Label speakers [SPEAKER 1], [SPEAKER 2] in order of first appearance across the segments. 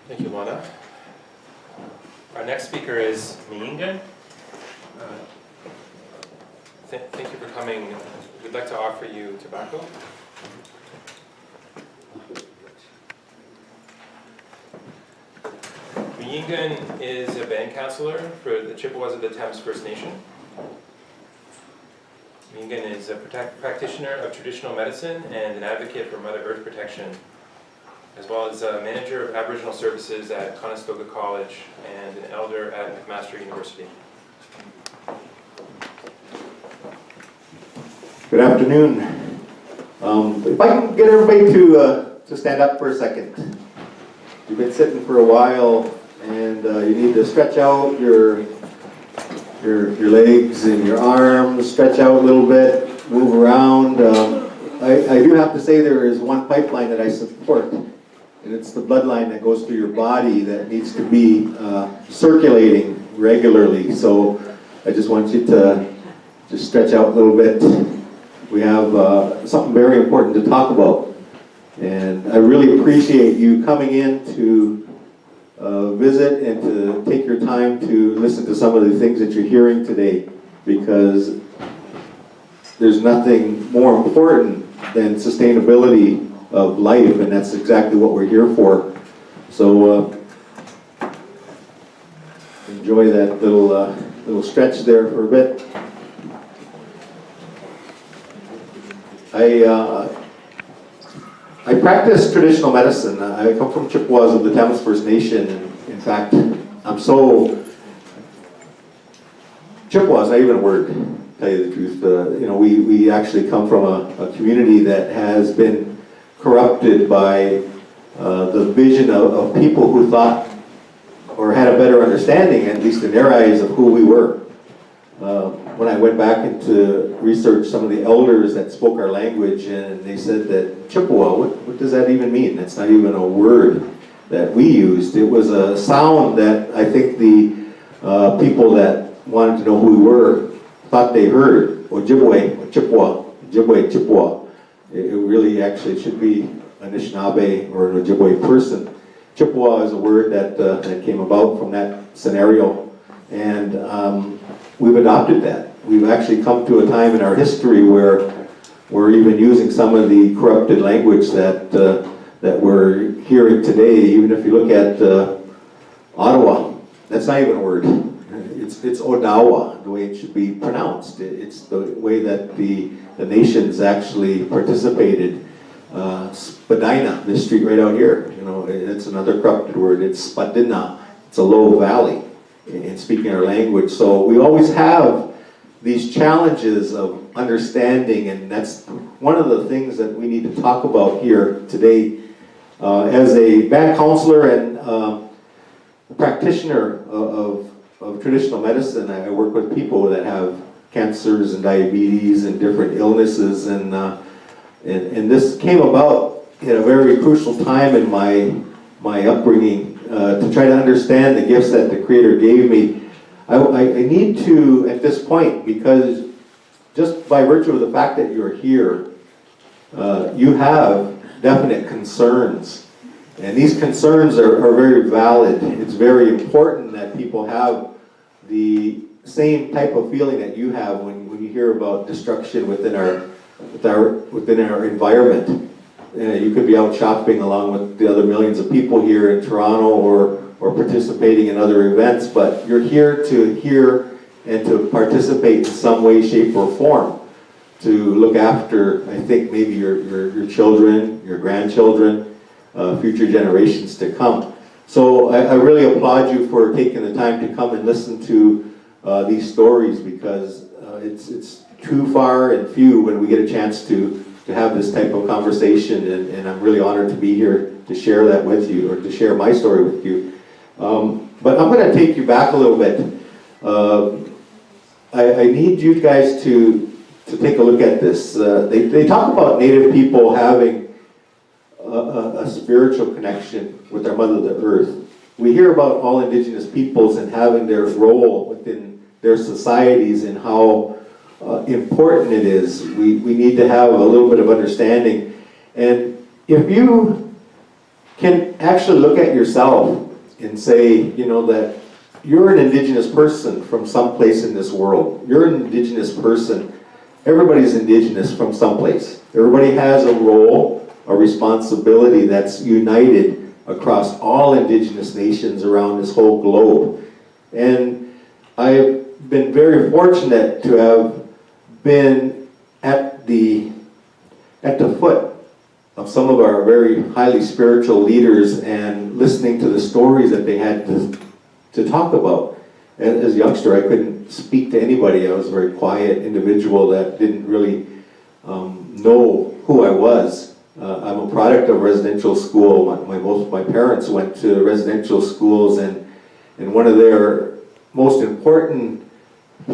[SPEAKER 1] Thank you, Lana. Our next speaker is Myeengun. Thank you for coming. We'd like to offer you tobacco. Myeengun is a band counselor for the Chippewas of the Thames First Nation. Myeengun is a practitioner of traditional medicine and an advocate for Mother Earth protection, as well as a manager of Aboriginal services at Conestoga College and an elder at McMaster University.
[SPEAKER 2] Good afternoon. If I can get everybody to stand up for a second. You've been sitting for a while, and you need to stretch out your legs and your arms, stretch out a little bit, move around. I do have to say there is one pipeline that I support, and it's the bloodline that goes through your body that needs to be circulating regularly. So I just want you to just stretch out a little bit. We have something very important to talk about, and I really appreciate you coming in to visit and to take your time to listen to some of the things that you're hearing today, because there's nothing more important than sustainability of life, and that's exactly what we're here for. So enjoy that little stretch there for a bit. I practice traditional medicine. I come from Chippewas of the Thames First Nation, and in fact, I'm so Chippewas, not even a word, to tell you the truth. We actually come from a community that has been corrupted by the vision of people who thought or had a better understanding, at least in their eyes, of who we were. When I went back into research some of the elders that spoke our language, and they said that Chippewa, what does that even mean? That's not even a word that we used. It was a sound that I think the people that wanted to know who we were thought they heard. Ojibwe, or Chippewa, Ojibwe, Chippewa. It really actually should be Anishinaabe or an Ojibwe person. Chippewa is a word that came about from that scenario, and we've adopted that. We've actually come to a time in our history where we're even using some of the corrupted language that we're hearing today. Even if you look at Ottawa, that's not even a word. It's Odawa, the way it should be pronounced. It's the way that the nations actually participated. Spadina, this street right out here, it's another corrupted word. It's Spadina. It's a low valley in speaking our language. So we always have these challenges of understanding, and that's one of the things that we need to talk about here today. As a band counselor and a practitioner of traditional medicine, I work with people that have cancers and diabetes and different illnesses, and this came about at a very crucial time in my upbringing, to try to understand the gifts that the Creator gave me. I need to, at this point, because just by virtue of the fact that you're here, you have definite concerns. And these concerns are very valid. It's very important that people have the same type of feeling that you have when you hear about destruction within our environment. You could be out shopping along with the other millions of people here in Toronto or participating in other events, but you're here to hear and to participate in some way, shape, or form, to look after, I think, maybe your children, your grandchildren, future generations to come. So I really applaud you for taking the time to come and listen to these stories, because it's too far and few when we get a chance to have this type of conversation, and I'm really honored to be here to share that with you, or to share my story with you. But I'm going to take you back a little bit. I need you guys to take a look at this. They talk about Native people having a spiritual connection with their Mother, the Earth. We hear about all Indigenous peoples and having their role within their societies and how important it is. We need to have a little bit of understanding. And if you can actually look at yourself and say, you know, that you're an indigenous person from someplace in this world. You're an indigenous person. Everybody's indigenous from someplace. Everybody has a role, a responsibility that's united across all indigenous nations around this whole globe. And I've been very fortunate to have been at the foot of some of our very highly spiritual leaders and listening to the stories that they had to talk about. As a youngster, I couldn't speak to anybody. I was a very quiet individual that didn't really know who I was. I'm a product of residential school. Both of my parents went to residential schools, and one of their most important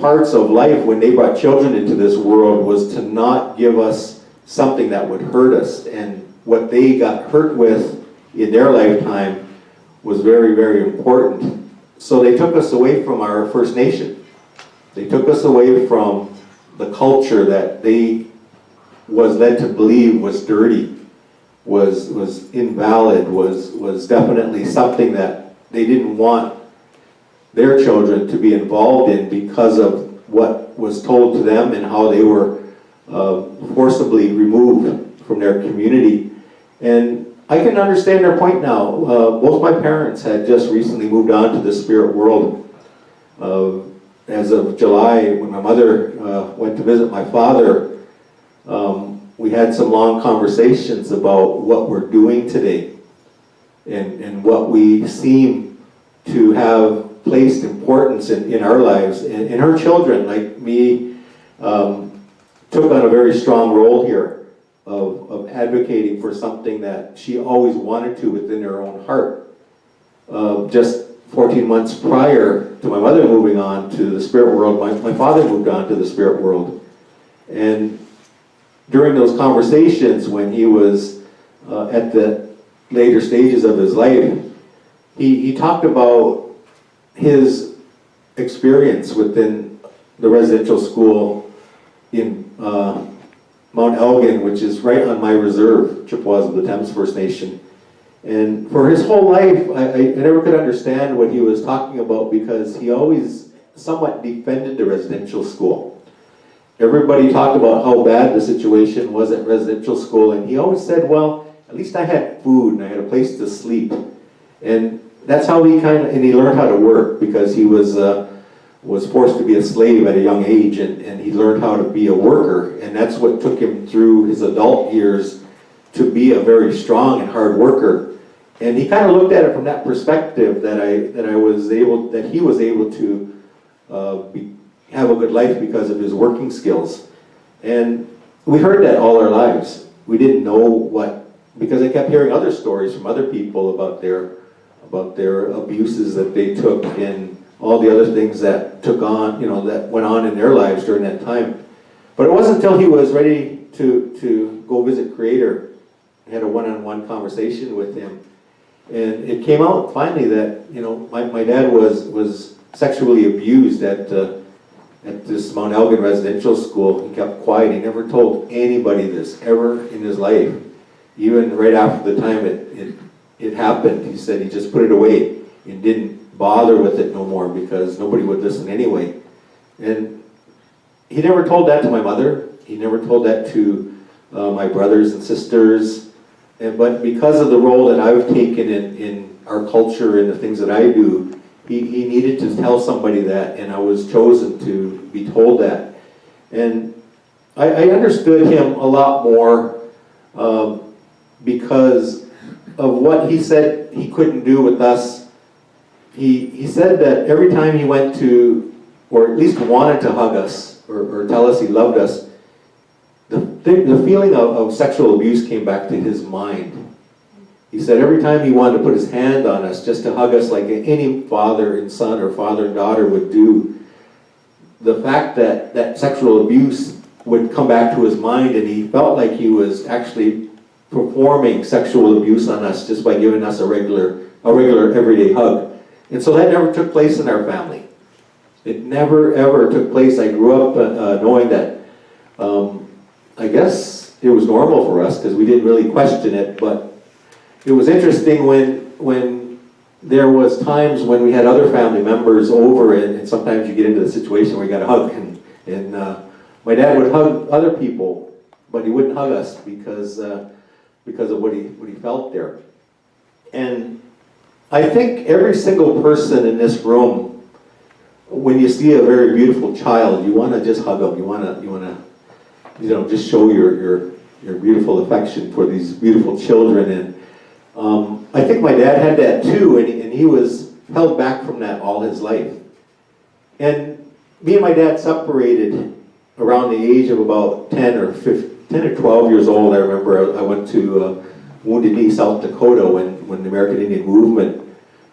[SPEAKER 2] parts of life when they brought children into this world was to not give us something that would hurt us. And what they got hurt with in their lifetime was very, very important. So they took us away from our First Nation. They took us away from the culture that they was led to believe was dirty, was invalid, was definitely something that they didn't want their children to be involved in because of what was told to them and how they were forcibly removed from their community. And I can understand their point now. Both my parents had just recently moved on to the spirit world. As of July, when my mother went to visit my father, we had some long conversations about what we're doing today and what we seem to have placed importance in our lives. And her children, like me, took on a very strong role here of advocating for something that she always wanted to within her own heart. Just 14 months prior to my mother moving on to the spirit world, my father moved on to the spirit world. And during those conversations when he was at the later stages of his life, he talked about his experience within the residential school in Mount Elgin, which is right on my reserve, Chippewas of the Thames First Nation. And for his whole life, I never could understand what he was talking about because he always somewhat defended the residential school. Everybody talked about how bad the situation was at residential school, and he always said, well, at least I had food and I had a place to sleep. And that's how he he learned how to work because he was forced to be a slave at a young age, and he learned how to be a worker, and that's what took him through his adult years to be a very strong and hard worker. And he kind of looked at it from that perspective that he was able to have a good life because of his working skills. And we heard that all our lives. We didn't know because I kept hearing other stories from other people about their abuses that they took and all the other things that that went on in their lives during that time. But it wasn't until he was ready to go visit Creator, I had a one-on-one conversation with him, and it came out finally that my dad was sexually abused at this Mount Elgin residential school. He kept quiet. He never told anybody this ever in his life. Even right after the time it happened, he said he just put it away and didn't bother with it no more because nobody would listen anyway. And he never told that to my mother. He never told that to my brothers and sisters. But because of the role that I've taken in our culture and the things that I do, he needed to tell somebody that, and I was chosen to be told that. And I understood him a lot more because of what he said he couldn't do with us. He said that every time he went to, or at least wanted to hug us, or tell us he loved us, the feeling of sexual abuse came back to his mind. He said every time he wanted to put his hand on us, just to hug us like any father and son or father and daughter would do, the fact that sexual abuse would come back to his mind, and he felt like he was actually performing sexual abuse on us just by giving us a regular everyday hug. And so that never took place in our family. It never ever took place. I grew up knowing that I guess it was normal for us because we didn't really question it, but it was interesting when there was times when we had other family members over, and sometimes you get into the situation where you got to hug, and my dad would hug other people, but he wouldn't hug us because of what he felt there. And I think every single person in this room, when you see a very beautiful child, you want to just hug them. You want to just show your beautiful affection for these beautiful children. And I think my dad had that too, and he was held back from that all his life. And me and my dad separated around the age of about 10 or 12 years old. I remember I went to Wounded Knee, South Dakota, when the American Indian movement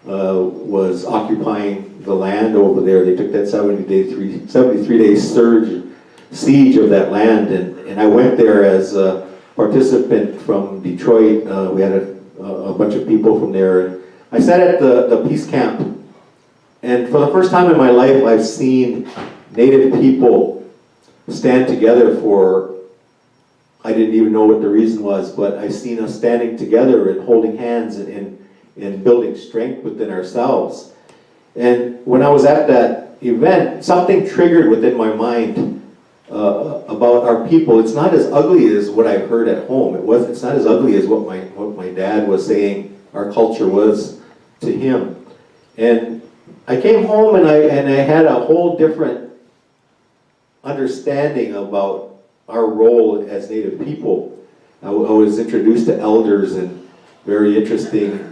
[SPEAKER 2] was occupying the land over there. They took that 73-day siege of that land, and I went there as a participant from Detroit. We had a bunch of people from there. I sat at the peace camp, and for the first time in my life, I've seen Native people stand together for, I didn't even know what the reason was, but I've seen us standing together and holding hands and building strength within ourselves. And when I was at that event, something triggered within my mind about our people. It's not as ugly as what I heard at home. It's not as ugly as what my dad was saying our culture was to him. And I came home and I had a whole different understanding about our role as Native people. I was introduced to elders and very interesting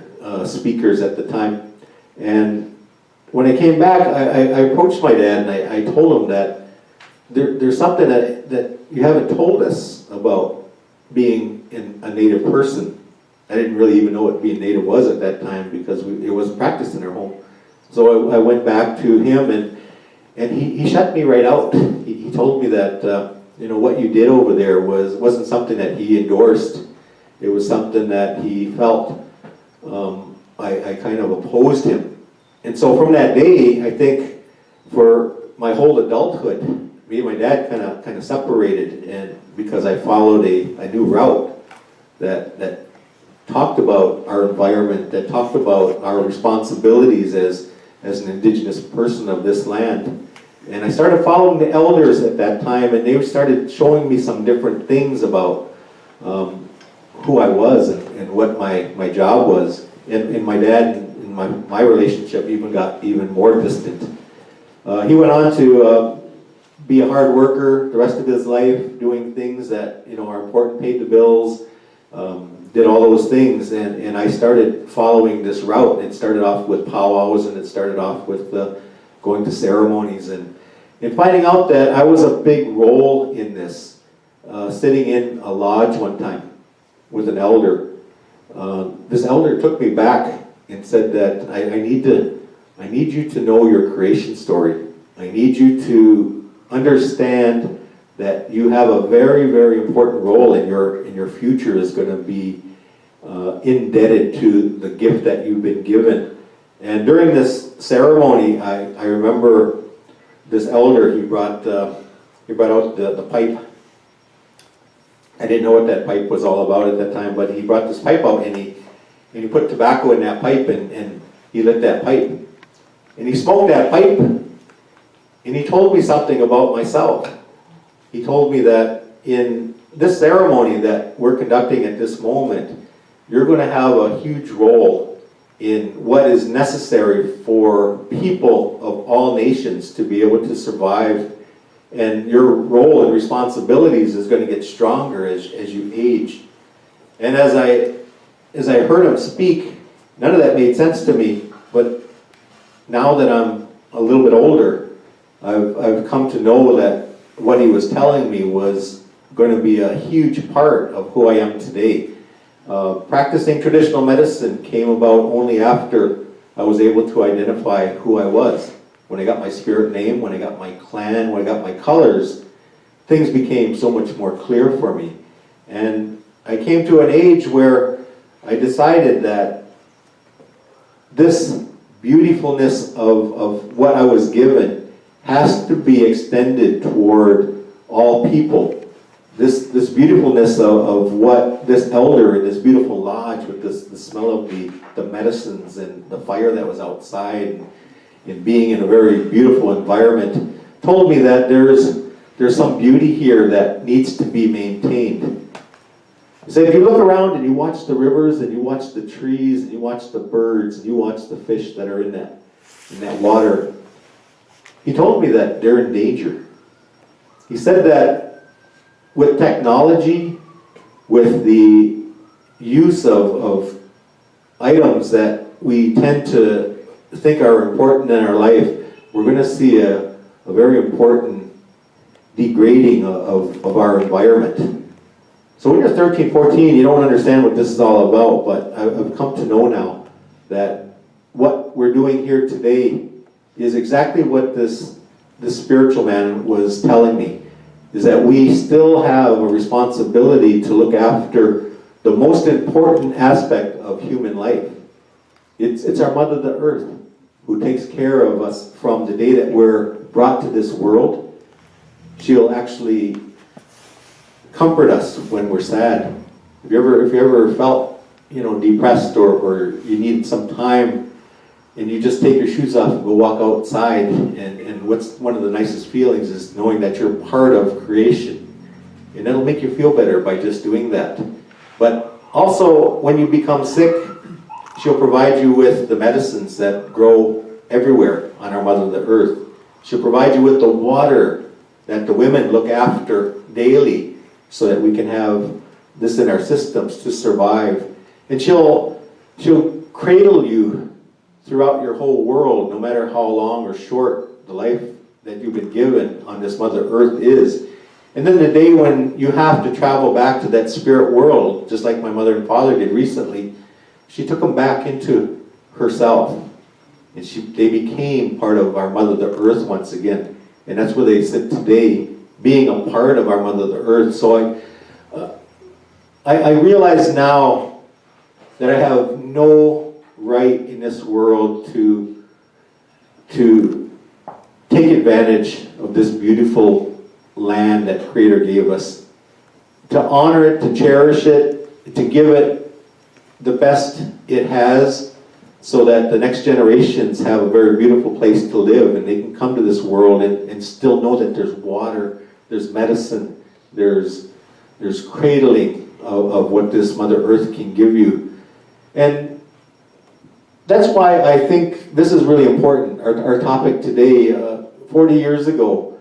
[SPEAKER 2] speakers at the time. And when I came back, I approached my dad and I told him that there's something that you haven't told us about being a Native person. I didn't really even know what being Native was at that time because it wasn't practiced in our home. So I went back to him and he shut me right out. He told me that what you did over there wasn't something that he endorsed. It was something that he felt I kind of opposed him. And so from that day, I think for my whole adulthood, me and my dad kind of separated, and because I followed a new route that talked about our environment, that talked about our responsibilities as an indigenous person of this land. And I started following the elders at that time, and they started showing me some different things about who I was and what my job was. And my dad and my relationship even got even more distant. He went on to be a hard worker the rest of his life, doing things that are important, paid the bills, did all those things, and I started following this route. It started off with powwows, and it started off with going to ceremonies, and finding out that I was a big role in this. Sitting in a lodge one time with an elder. This elder took me back and said that I need you to know your creation story. I need you to understand that you have a very, very important role in your future is going to be indebted to the gift that you've been given. And during this ceremony, I remember this elder, he brought out the pipe. I didn't know what that pipe was all about at that time, but he brought this pipe out and he put tobacco in that pipe and he lit that pipe. And he smoked that pipe and he told me something about myself. He told me that in this ceremony that we're conducting at this moment, you're going to have a huge role in what is necessary for people of all nations to be able to survive. And your role and responsibilities is going to get stronger as you age. And as I heard him speak, none of that made sense to me. But now that I'm a little bit older, I've come to know that what he was telling me was going to be a huge part of who I am today. Practicing traditional medicine came about only after I was able to identify who I was. When I got my spirit name, when I got my clan, when I got my colors, things became so much more clear for me. And I came to an age where I decided that this beautifulness of what I was given has to be extended toward all people. This this beautifulness of what this elder in this beautiful lodge with the smell of the medicines and the fire that was outside and being in a very beautiful environment told me that there's some beauty here that needs to be maintained. He said, if you look around and you watch the rivers and you watch the trees and you watch the birds and you watch the fish that are in that water, he told me that they're in danger. He said that with technology, with the use of items that we tend to think are important in our life, we're going to see a very important degrading of our environment. So when you're 13, 14, you don't understand what this is all about, but I've come to know now that what we're doing here today is exactly what this spiritual man was telling me, is that we still have a responsibility to look after the most important aspect of human life. It's our mother, the earth, who takes care of us from the day that we're brought to this world. She'll actually comfort us when we're sad. If you ever felt, depressed or you need some time and you just take your shoes off and go walk outside, and what's one of the nicest feelings is knowing that you're part of creation. And it'll make you feel better by just doing that. But also, when you become sick, she'll provide you with the medicines that grow everywhere on our mother, the earth. She'll provide you with the water that the women look after daily so that we can have this in our systems to survive. And she'll cradle you throughout your whole world, no matter how long or short the life that you've been given on this Mother Earth is. And then the day when you have to travel back to that spirit world, just like my mother and father did recently, she took them back into herself. And they became part of our Mother, the Earth once again. And that's where they sit today, being a part of our Mother, the Earth. So I realize now that I have no right in this world to take advantage of this beautiful land that Creator gave us, to honor it, to cherish it, to give it the best it has, so that the next generations have a very beautiful place to live and they can come to this world and still know that there's water, there's medicine, there's cradling of what this Mother Earth can give you. And that's why I think this is really important. Our topic today, 40 years ago,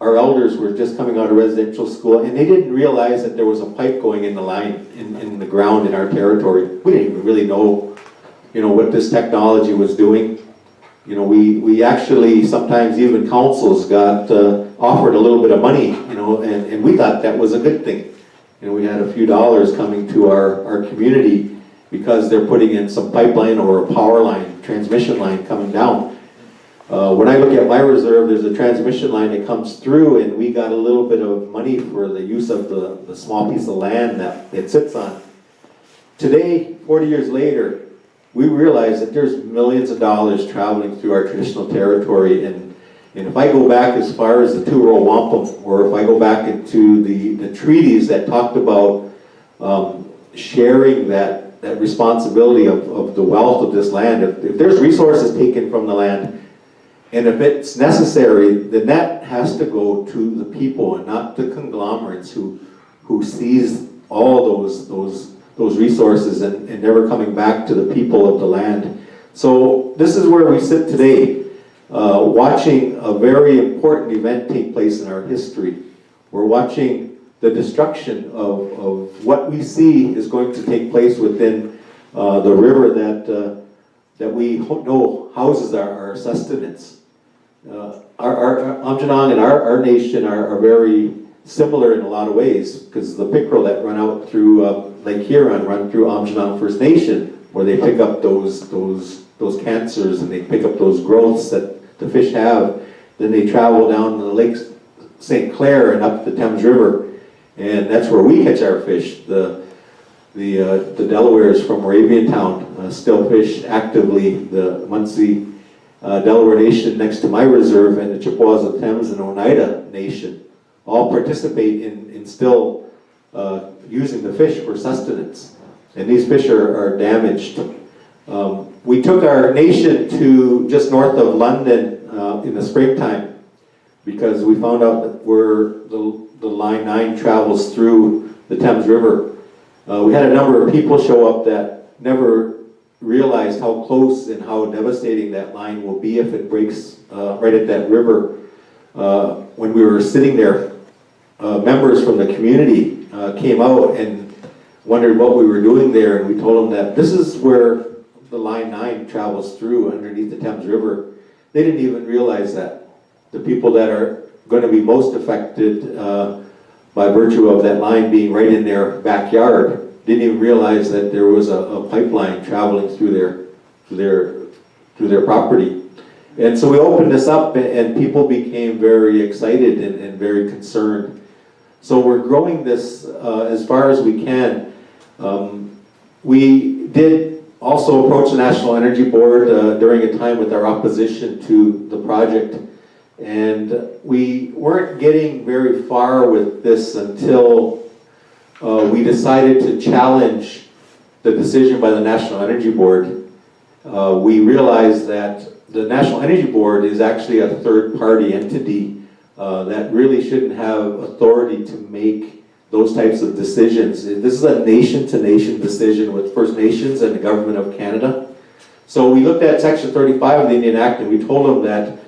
[SPEAKER 2] our elders were just coming out of residential school and they didn't realize that there was a pipe going in the line, in the ground in our territory. We didn't even really know, what this technology was doing. We actually, sometimes even councils got offered a little bit of money, and we thought that was a good thing. We had a few dollars coming to our community because they're putting in some pipeline or a power line, transmission line coming down. When I look at my reserve, there's a transmission line that comes through, and we got a little bit of money for the use of the small piece of land that it sits on. Today, 40 years later, we realize that there's millions of dollars traveling through our traditional territory, and if I go back as far as the two-row wampum, or if I go back into the treaties that talked about sharing that responsibility of the wealth of this land, if there's resources taken from the land, and if it's necessary, then that has to go to the people and not the conglomerates who seize all those resources and never coming back to the people of the land. So this is where we sit today, watching a very important event take place in our history. We're watching the destruction of what we see is going to take place within the river that we know houses our sustenance. Our Amjanang and our nation are very similar in a lot of ways, because the pickerel that run out through Lake Huron run through Amjanang First Nation, where they pick up those cancers and they pick up those growths that the fish have. Then they travel down the Lake St. Clair and up the Thames River, and that's where we catch our fish. The Delawares from Moravian Town still fish actively. The Munsee Delaware Nation next to my reserve, and the Chippewas of Thames and Oneida Nation all participate in still using the fish for sustenance. And these fish are damaged. We took our nation to just north of London in the springtime because we found out that where the Line 9 travels through the Thames River. We had a number of people show up that never realized how close and how devastating that line will be if it breaks right at that river. When we were sitting there, members from the community came out and wondered what we were doing there, and we told them that this is where the Line 9 travels through underneath the Thames River. They didn't even realize that. The people that are going to be most affected by virtue of that line being right in their backyard didn't even realize that there was a pipeline traveling through their property. And so we opened this up, and people became very excited and very concerned. So we're growing this as far as we can. We did also approach the National Energy Board during a time with our opposition to the project, and we weren't getting very far with this until we decided to challenge the decision by the National Energy Board. We realized that the National Energy Board is actually a third-party entity that really shouldn't have authority to make those types of decisions. This is a nation-to-nation decision with First Nations and the Government of Canada. So we looked at Section 35 of the Indian Act and we told them that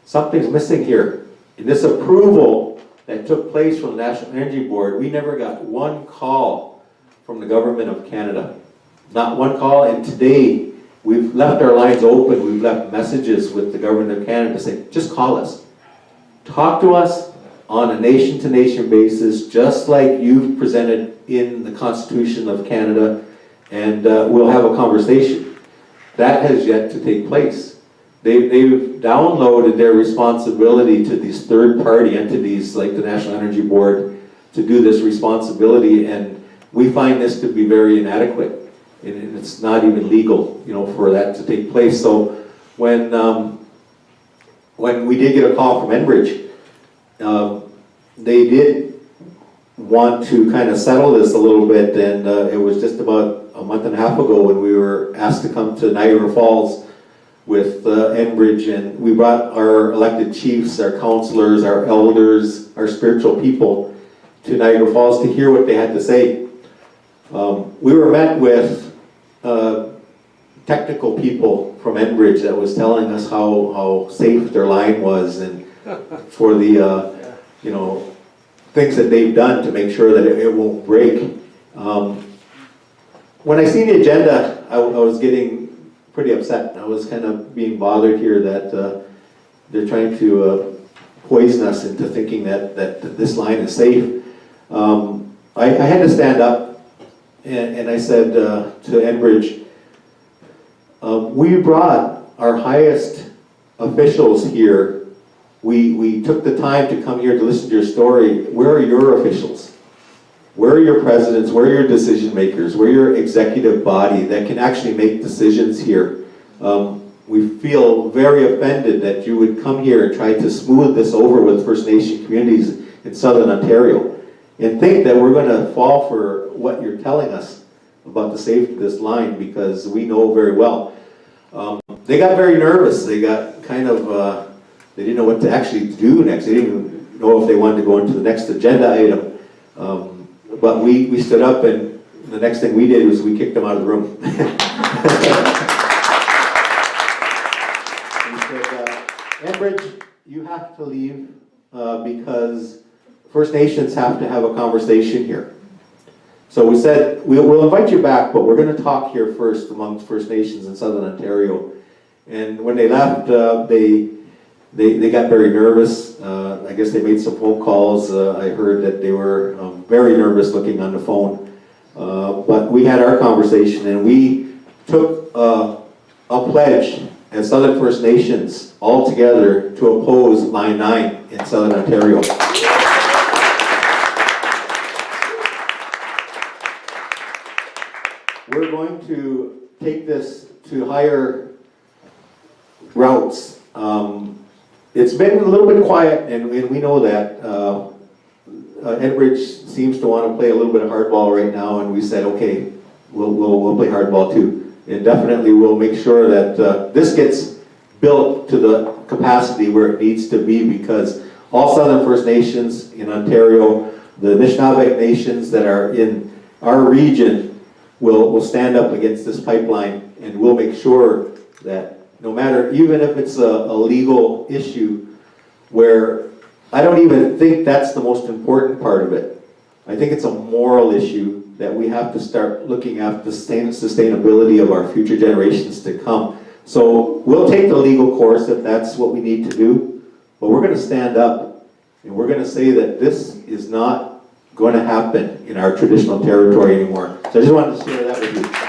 [SPEAKER 2] something's missing here. In this approval that took place from the National Energy Board, we never got one call from the Government of Canada. Not one call, and today we've left our lines open. We've left messages with the Government of Canada to say, just call us. Talk to us on a nation-to-nation basis, just like you've presented in the Constitution of Canada, and we'll have a conversation. That has yet to take place. They've downloaded their responsibility to these third-party entities like the National Energy Board to do this responsibility, and we find this to be very inadequate. And it's not even legal, for that to take place. So when we did get a call from Enbridge, they did want to kind of settle this a little bit, and it was just about a month and a half ago when we were asked to come to Niagara Falls with Enbridge, and we brought our elected chiefs, our councillors, our elders, our spiritual people to Niagara Falls to hear what they had to say. We were met with technical people from Enbridge that was telling us how safe their line was, and for the things that they've done to make sure that it won't break. When I seen the agenda, I was getting pretty upset. I was kind of being bothered here that they're trying to poison us into thinking that this line is safe. I had to stand up and I said to Enbridge, we brought our highest officials here. We took the time to come here to listen to your story. Where are your officials? Where are your presidents? Where are your decision makers? Where are your executive body that can actually make decisions here? We feel very offended that you would come here and try to smooth this over with First Nation communities in Southern Ontario and think that we're going to fall for what you're telling us about the safety of this line, because we know very well. They got very nervous. They got kind of, they didn't know what to actually do next. They didn't even know if they wanted to go into the next agenda item. But we stood up, and the next thing we did was we kicked them out of the room. We said, Enbridge, you have to leave because First Nations have to have a conversation here. So we said, we'll invite you back, but we're going to talk here first among First Nations in Southern Ontario. And when they left, they got very nervous. I guess they made some phone calls. I heard that they were very nervous looking on the phone. But we had our conversation, and we took a pledge as Southern First Nations all together to oppose Line 9 in Southern Ontario. We're going to take this to higher routes. It's been a little bit quiet, and we know that. Enbridge seems to want to play a little bit of hardball right now, and we said, okay, we'll play hardball too. And definitely we'll make sure that this gets built to the capacity where it needs to be, because all Southern First Nations in Ontario, the Anishinaabe nations that are in our region will stand up against this pipeline, and we'll make sure that no matter, even if it's a legal issue, where I don't even think that's the most important part of it. I think it's a moral issue that we have to start looking at the sustainability of our future generations to come. So we'll take the legal course if that's what we need to do, but we're going to stand up and we're going to say that this is not going to happen in our traditional territory anymore. So I just wanted to share that with you.